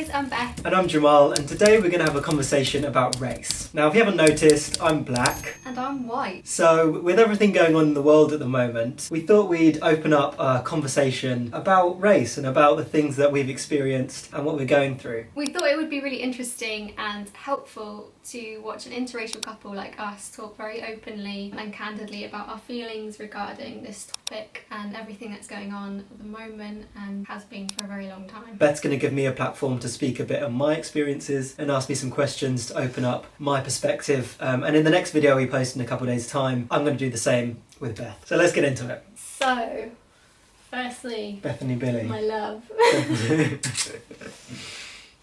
guys, I'm Beth. And I'm Jamarl, and today we're going to have a conversation about race. Now, if you haven't noticed, I'm black. And I'm white. So, with everything going on in the world at the moment, we thought we'd open up a conversation about race and about the things that we've experienced and what we're going through. We thought it would be really interesting and helpful to watch an interracial couple like us talk very openly and candidly about our feelings regarding this topic and everything that's going on at the moment and has been for a very long time. Beth's going to give me a platform to speak a bit on my experiences and ask me some questions to open up my perspective. And in the next video we post in a couple of days' time, I'm going to do the same with Beth. So let's get into it. So, firstly, Bethany Billy. my love,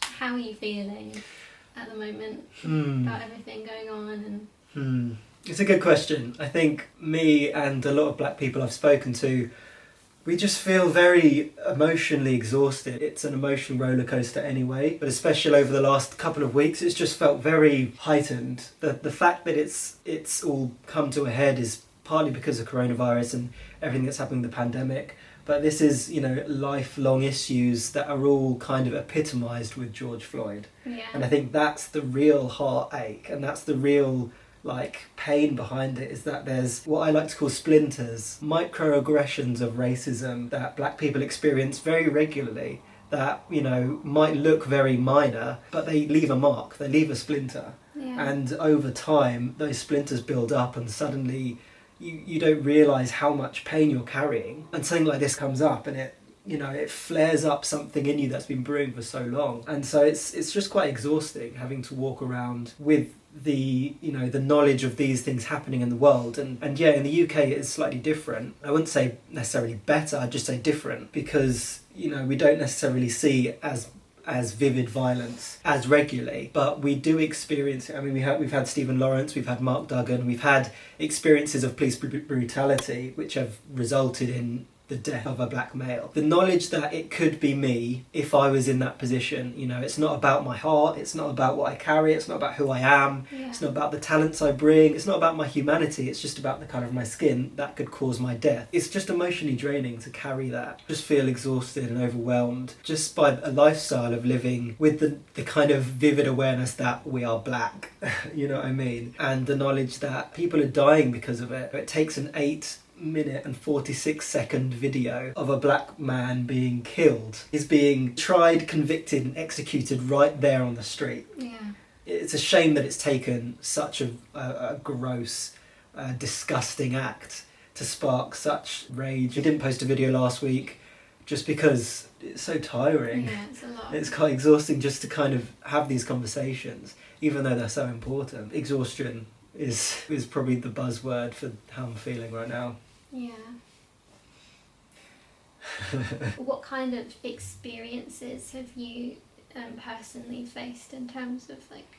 how are you feeling at the moment about everything going on? And It's a good question. I think me and a lot of black people I've spoken to, we just feel very emotionally exhausted. It's an emotional roller coaster anyway, but especially over the last couple of weeks, it's just felt very heightened. The fact that it's all come to a head is partly because of coronavirus and everything that's happening with the pandemic. But this is, lifelong issues that are all kind of epitomised with George Floyd. yeah. And I think that's the real heartache, and that's the real pain behind it, is that there's what I like to call splinters, microaggressions of racism that black people experience very regularly that, might look very minor, but they leave a mark, they leave a splinter. Yeah. And over time, those splinters build up and suddenly you don't realise how much pain you're carrying. And something like this comes up and it flares up something in you that's been brewing for so long. And so it's just quite exhausting having to walk around with the knowledge of these things happening in the world. And yeah, in the UK it is slightly different. I wouldn't say necessarily better, I'd just say different, because we don't necessarily see as vivid violence as regularly, but we do experience it. I mean, we've had Stephen Lawrence, we've had Mark Duggan, we've had experiences of police brutality which have resulted in the death of a black male. The knowledge that it could be me if I was in that position, it's not about my heart, it's not about what I carry, it's not about who I am, It's not about the talents I bring, it's not about my humanity, it's just about the colour of my skin that could cause my death. It's just emotionally draining to carry that. Just feel exhausted and overwhelmed just by a lifestyle of living with the kind of vivid awareness that we are black, you know what I mean? And the knowledge that people are dying because of it. It takes an 8-minute and 46-second video of a black man being killed. He's being tried, convicted and executed right there on the street. Yeah. It's a shame that it's taken such a gross, disgusting act to spark such rage. We didn't post a video last week just because it's so tiring. Yeah, it's a lot. It's quite exhausting just to kind of have these conversations, even though they're so important. Exhaustion is probably the buzzword for how I'm feeling right now. Yeah. What kind of experiences have you personally faced in terms of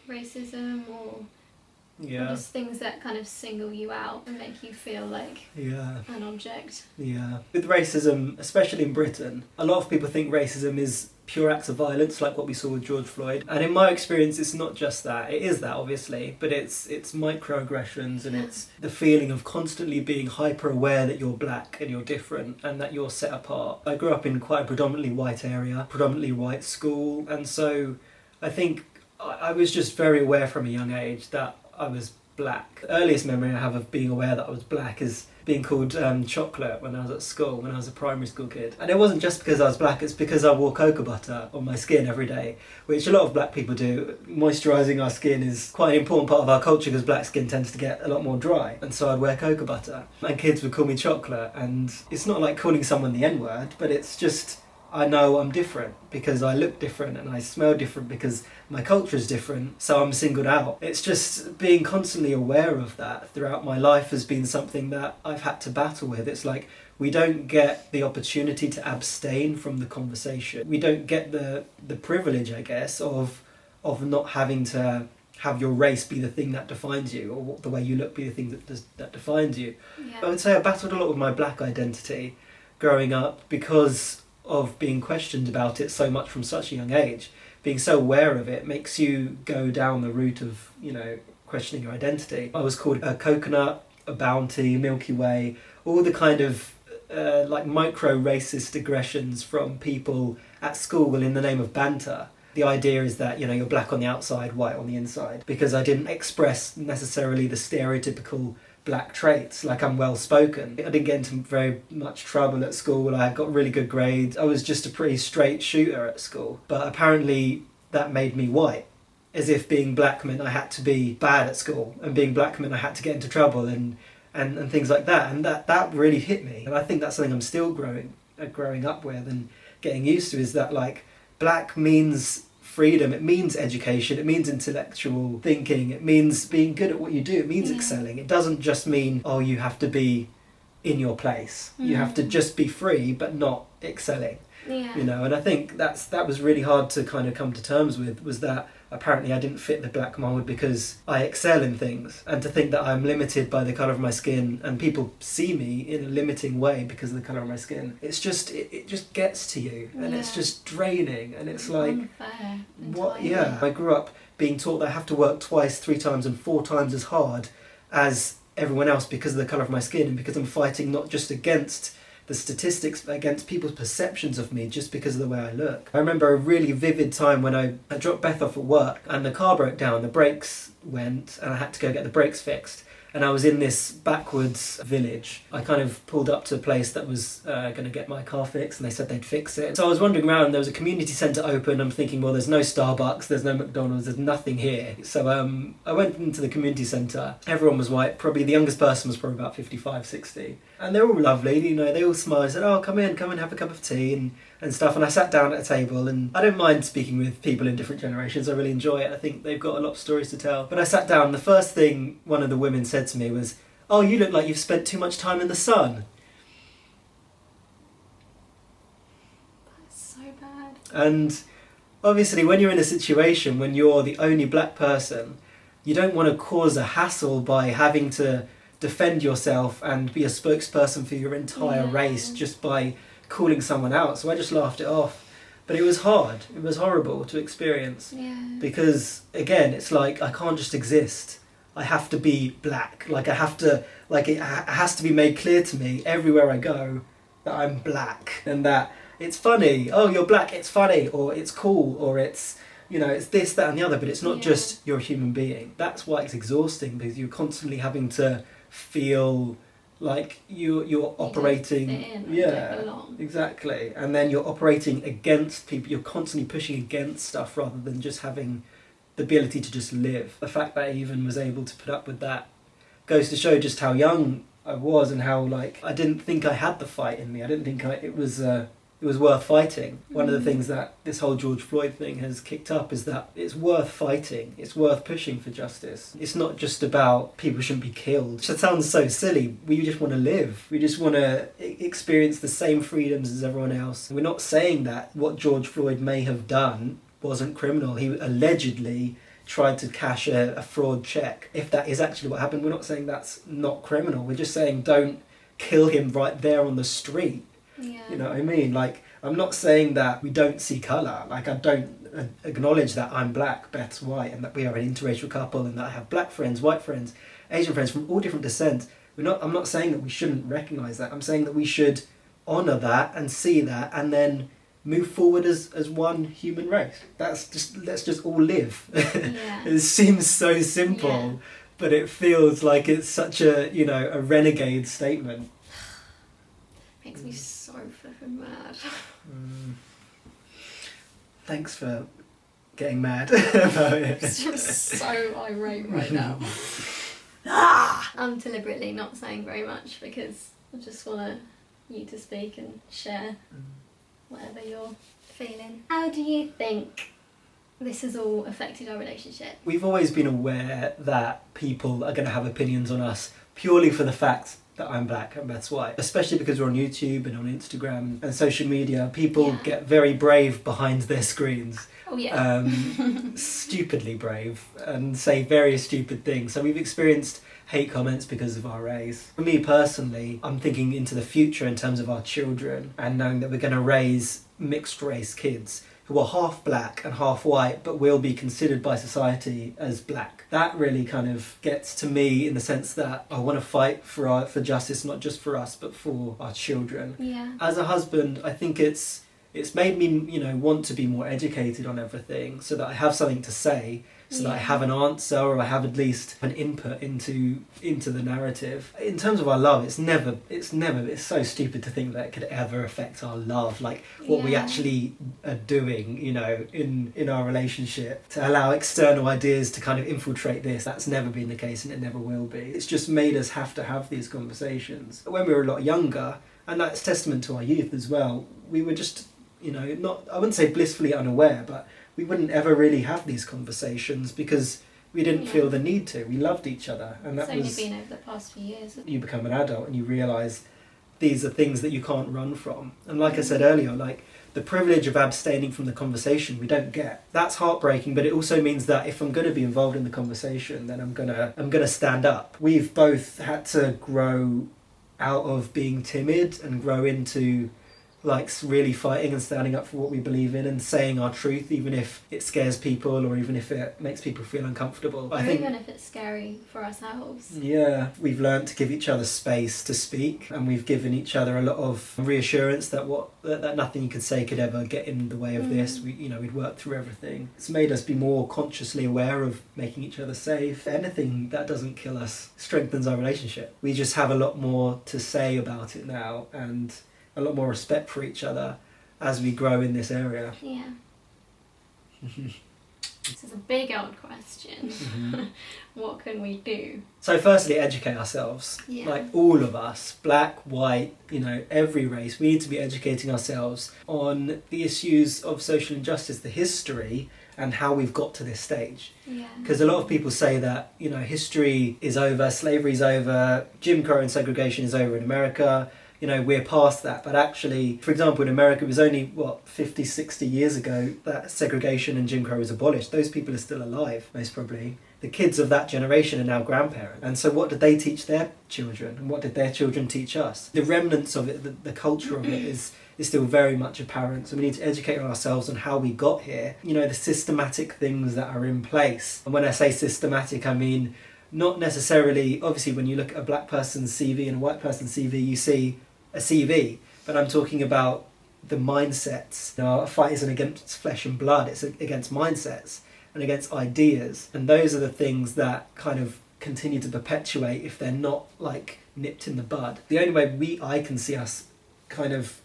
racism or just things that kind of single you out and make you feel like an object? Yeah. With racism, especially in Britain, a lot of people think racism is pure acts of violence, like what we saw with George Floyd. And in my experience, it's not just that. It is that, obviously, but it's microaggressions and it's the feeling of constantly being hyper-aware that you're black and you're different and that you're set apart. I grew up in quite a predominantly white area, predominantly white school, and so I think I was just very aware from a young age that I was black. The earliest memory I have of being aware that I was black is being called chocolate when I was at school, when I was a primary school kid. And it wasn't just because I was black, it's because I wore cocoa butter on my skin every day, which a lot of black people do. Moisturising our skin is quite an important part of our culture because black skin tends to get a lot more dry. And so I'd wear cocoa butter. And kids would call me chocolate. And it's not like calling someone the N-word, but it's just, I know I'm different because I look different and I smell different because my culture is different, so I'm singled out. It's just being constantly aware of that throughout my life has been something that I've had to battle with. It's like we don't get the opportunity to abstain from the conversation. We don't get the privilege, I guess, of not having to have your race be the thing that defines you, or the way you look be the thing that defines you. Yeah. I would say I battled a lot with my black identity growing up because of being questioned about it so much from such a young age. Being so aware of it makes you go down the route of, questioning your identity. I was called a coconut, a bounty, Milky Way, all the kind of micro racist aggressions from people at school in the name of banter. the idea is that, you're black on the outside, white on the inside, because I didn't express necessarily the stereotypical black traits. Like, I'm well spoken. I didn't get into very much trouble at school. I got really good grades. I was just a pretty straight shooter at school. But apparently that made me white, as if being black meant I had to be bad at school, and being black meant I had to get into trouble and things like that. And that really hit me. And I think that's something I'm still growing up with and getting used to, is that, like, black means freedom, it means education, it means intellectual thinking, it means being good at what you do, it means excelling. It doesn't just mean, oh, you have to be in your place. You have to just be free but not excelling. And I think that was really hard to kind of come to terms with, was that apparently I didn't fit the black mold because I excel in things, and to think that I'm limited by the colour of my skin and people see me in a limiting way because of the colour of my skin, it's just it just gets to you, and it's just draining, and it's like, unfair, what? I grew up being taught that I have to work twice, 3 times and 4 times as hard as everyone else because of the colour of my skin, and because I'm fighting not just against the statistics, but against people's perceptions of me just because of the way I look. I remember a really vivid time when I dropped Beth off at work and the car broke down, the brakes went, and I had to go get the brakes fixed. And I was in this backwoods village. I kind of pulled up to a place that was going to get my car fixed, and they said they'd fix it. So I was wandering around, there was a community centre open. I'm thinking, well, there's no Starbucks, there's no McDonald's, there's nothing here. So I went into the community centre. Everyone was white, probably the youngest person was probably about 55, 60. And they were all lovely, they all smiled. I said, oh, come in, have a cup of tea and stuff. And I sat down at a table, and I don't mind speaking with people in different generations. I really enjoy it. I think they've got a lot of stories to tell. But I sat down, the first thing one of the women said to me was, oh, you look like you've spent too much time in the sun. That's so bad. And obviously when you're in a situation when you're the only black person, you don't want to cause a hassle by having to defend yourself and be a spokesperson for your entire race just by calling someone out. So I just laughed it off. But it was hard. It was horrible to experience. Because, again, it's like, I can't just exist. I have to be black. Like, it has to be made clear to me everywhere I go that I'm black. And that it's funny. Oh, you're black, it's funny. Or it's cool. Or it's, it's this, that and the other. But it's not just you're a human being. That's why it's exhausting, because you're constantly having to feel like you're operating, exactly, and then you're operating against people. You're constantly pushing against stuff rather than just having the ability to just live. The fact that I even was able to put up with that goes to show just how young I was, and how, like, I didn't think I had the fight in me. I didn't think it was worth fighting. One of the things that this whole George Floyd thing has kicked up is that it's worth fighting. It's worth pushing for justice. It's not just about people shouldn't be killed. It sounds so silly. We just want to live. We just want to experience the same freedoms as everyone else. We're not saying that what George Floyd may have done wasn't criminal. He allegedly tried to cash a fraud check. If that is actually what happened, we're not saying that's not criminal. We're just saying don't kill him right there on the street. You know what I mean? Like, I'm not saying that we don't see colour. Like, I don't acknowledge that I'm black, Beth's white, and that we are an interracial couple, and that I have black friends, white friends, Asian friends from all different descents. I'm not saying that we shouldn't recognise that. I'm saying that we should honour that and see that, and then move forward as one human race. Let's just all live. It seems so simple, but it feels like it's such a renegade statement. Makes me so flippin' mad. Thanks for getting mad about it. I'm just so irate right now. I'm deliberately not saying very much because I just want you to speak and share whatever you're feeling. How do you think this has all affected our relationship? We've always been aware that people are going to have opinions on us purely for the fact that I'm black and Beth's white, especially because we're on YouTube and on Instagram and social media. People get very brave behind their screens. Stupidly brave, and say very stupid things. So we've experienced hate comments because of our race. For me personally, I'm thinking into the future in terms of our children, and knowing that we're going to raise mixed race kids who are half black and half white, but will be considered by society as black. That really kind of gets to me in the sense that I want to fight for justice, not just for us, but for our children. As a husband, I think it's it's made me, you know, want to be more educated on everything so that I have something to say, so that I have an answer, or I have at least an input into the narrative. In terms of our love, it's so stupid to think that it could ever affect our love, like what we actually are doing, you know, in our relationship, to allow external ideas to kind of infiltrate this. That's never been the case, and it never will be. It's just made us have to have these conversations. When we were a lot younger, and that's testament to our youth as well, we were just, you know, not, I wouldn't say blissfully unaware, but we wouldn't ever really have these conversations because we didn't feel the need to. We loved each other, and that it's only been over the past few years. You become an adult and you realise these are things that you can't run from. And like I said earlier, like the privilege of abstaining from the conversation we don't get. That's heartbreaking, but it also means that if I'm going to be involved in the conversation, then I'm gonna stand up. We've both had to grow out of being timid and grow into like really fighting and standing up for what we believe in and saying our truth, even if it scares people or even if it makes people feel uncomfortable. Or even if it's scary for ourselves. Yeah, we've learned to give each other space to speak, and we've given each other a lot of reassurance that that nothing you could say could ever get in the way of this. We'd worked through everything. It's made us be more consciously aware of making each other safe. Anything that doesn't kill us strengthens our relationship. We just have a lot more to say about it now, and a lot more respect for each other as we grow in this area. Yeah. This is a big old question. What can we do? So firstly, educate ourselves. Like all of us, black, white, you know, every race, we need to be educating ourselves on the issues of social injustice, the history, and how we've got to this stage. Because a lot of people say that, you know, history is over, slavery's over, Jim Crow and segregation is over in America. You know, we're past that. But actually, for example, in America, it was only, 50, 60 years ago that segregation and Jim Crow was abolished. Those people are still alive, most probably. The kids of that generation are now grandparents. And so what did they teach their children? And what did their children teach us? The remnants of it, the culture of it is still very much apparent. So we need to educate ourselves on how we got here. You know, the systematic things that are in place. And when I say systematic, I mean not necessarily, obviously, when you look at a black person's CV and a white person's CV, you see a CV, but I'm talking about the mindsets. You know, a fight isn't against flesh and blood, it's against mindsets and against ideas, and those are the things that kind of continue to perpetuate if they're not like nipped in the bud. The only way I can see us kind of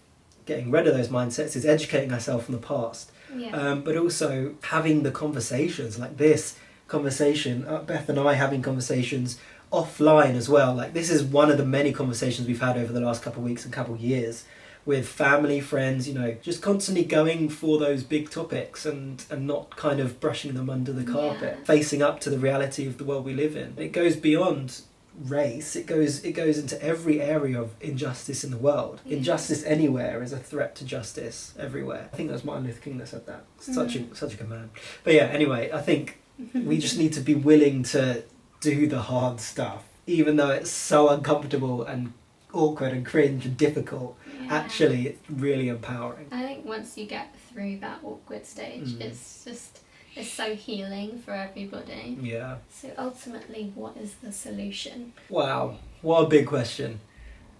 getting rid of those mindsets is educating ourselves from the past, but also having the conversations like this conversation, Beth and I having conversations offline as well. Like this is one of the many conversations we've had over the last couple of weeks and couple of years with family, friends, you know, just constantly going for those big topics and not kind of brushing them under the carpet, facing up to the reality of the world we live in. It goes beyond race, it goes into every area of injustice in the world. Injustice anywhere is a threat to justice everywhere. I think that was Martin Luther King that said that. Such a good man. But yeah, anyway, I think we just need to be willing to do the hard stuff, even though it's so uncomfortable and awkward and cringe and difficult. Actually, it's really empowering. I think once you get through that awkward stage, it's so healing for everybody. Yeah. So ultimately, what is the solution? Wow, what a big question.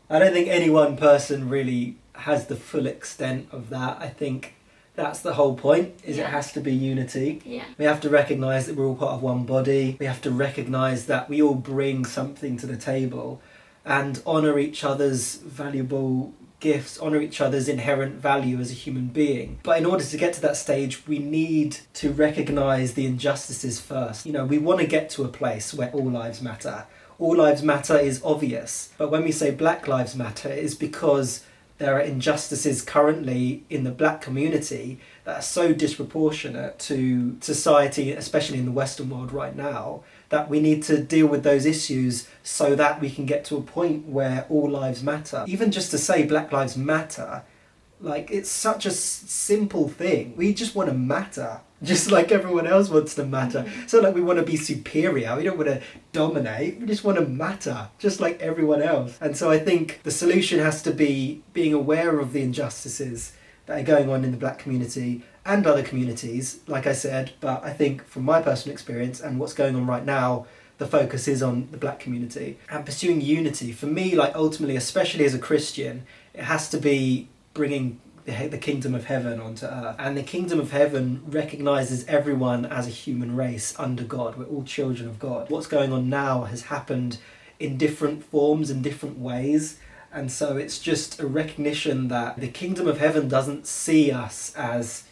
I don't think any one person really has the full extent of that. I think that's the whole point, is it has to be unity. We have to recognise that we're all part of one body. We have to recognise that we all bring something to the table and honour each other's valuable gifts, honour each other's inherent value as a human being. But in order to get to that stage, we need to recognise the injustices first. You know, we want to get to a place where all lives matter. All lives matter is obvious. But when we say Black Lives Matter, it is because there are injustices currently in the black community that are so disproportionate to society, especially in the Western world right now, that we need to deal with those issues so that we can get to a point where all lives matter. Even just to say Black Lives Matter, like, it's such a simple thing. We just want to matter, just like everyone else wants to matter. So like we want to be superior, we don't want to dominate, we just want to matter, just like everyone else. And so I think the solution has to be being aware of the injustices that are going on in the black community and other communities, like I said, but I think from my personal experience and what's going on right now, the focus is on the black community. And pursuing unity, for me, like ultimately, especially as a Christian, it has to be bringing the kingdom of heaven onto earth. And the kingdom of heaven recognises everyone as a human race under God. We're all children of God. What's going on now has happened in different forms, in different ways. And so it's just a recognition that the kingdom of heaven doesn't see us as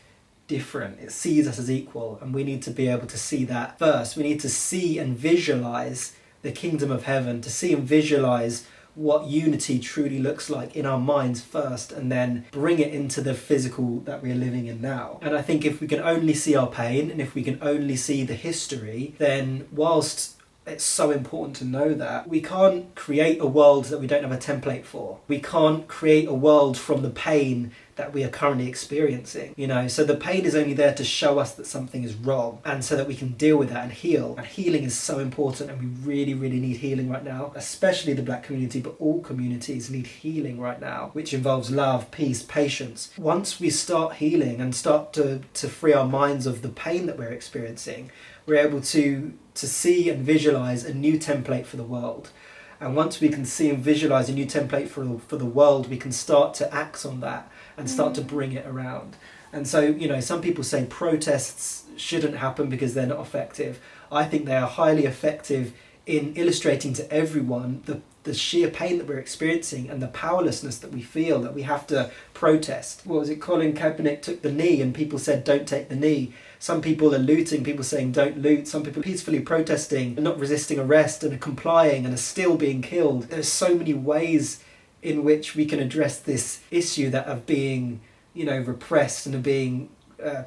different. It sees us as equal, and we need to be able to see that first. We need to see and visualise the kingdom of heaven, to see and visualise what unity truly looks like in our minds first, and then bring it into the physical that we're living in now. And I think if we can only see our pain, and if we can only see the history, then whilst it's so important to know that we can't create a world that we don't have a template for. We can't create a world from the pain that we are currently experiencing, you know. So the pain is only there to show us that something is wrong, and so that we can deal with that and heal. And healing is so important, and we really, really need healing right now, especially the Black community, but all communities need healing right now, which involves love, peace, patience. Once we start healing and start to free our minds of the pain that we're experiencing, we're able to see and visualise a new template for the world. And once we can see and visualise a new template for the world, we can start to act on that and start to bring it around. And so, you know, some people say protests shouldn't happen because they're not effective. I think they are highly effective in illustrating to everyone the sheer pain that we're experiencing and the powerlessness that we feel, that we have to protest. What was it? Colin Kaepernick took the knee and people said, don't take the knee. Some people are looting, people saying don't loot. Some people peacefully protesting and not resisting arrest and are complying and are still being killed. There's so many ways in which we can address this issue that are being, you know, repressed and are being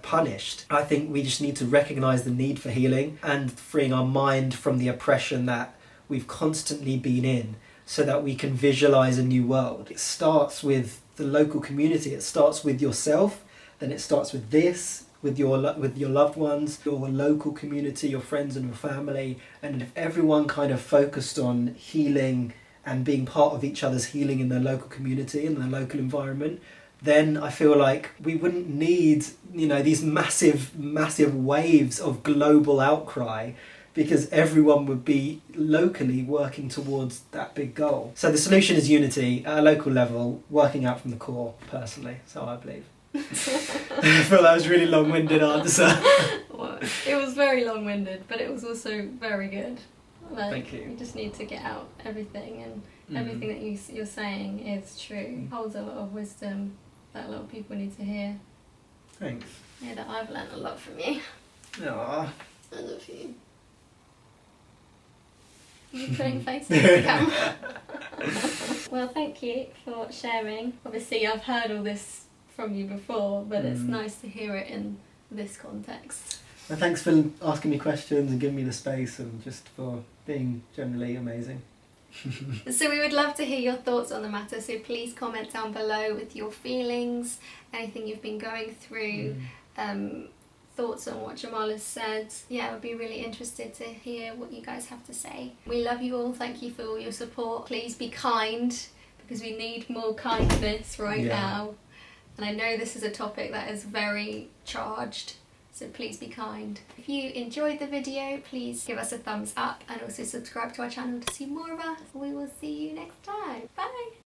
punished. I think we just need to recognise the need for healing and freeing our mind from the oppression that we've constantly been in, so that we can visualise a new world. It starts with the local community. It starts with yourself, then it starts with this, with your loved ones, your local community, your friends and your family. And if everyone kind of focused on healing and being part of each other's healing in their local community and their local environment, then I feel like we wouldn't need, you know, these massive waves of global outcry, because everyone would be locally working towards that big goal. So the solution is unity at a local level, working out from the core, personally, so I believe. I feel that was a really long-winded answer. Well, it was very long-winded, but it was also very good. Like, thank you. You just need to get out everything, and everything that you're saying is true. Holds a lot of wisdom that a lot of people need to hear. Thanks. Yeah, that I've learned a lot from you. Aww. I love you. You're putting faces on the camera. Well, thank you for sharing. Obviously, I've heard all this from you before, but it's nice to hear it in this context. And thanks for asking me questions and giving me the space, and just for being generally amazing. So we would love to hear your thoughts on the matter, so please comment down below with your feelings, anything you've been going through, thoughts on what Jamarl has said. Yeah, I would be really interested to hear what you guys have to say. We love you all. Thank you for all your support. Please be kind, because we need more kindness right now. And I know this is a topic that is very charged, so please be kind. If you enjoyed the video, please give us a thumbs up and also subscribe to our channel to see more of us. We will see you next time. Bye!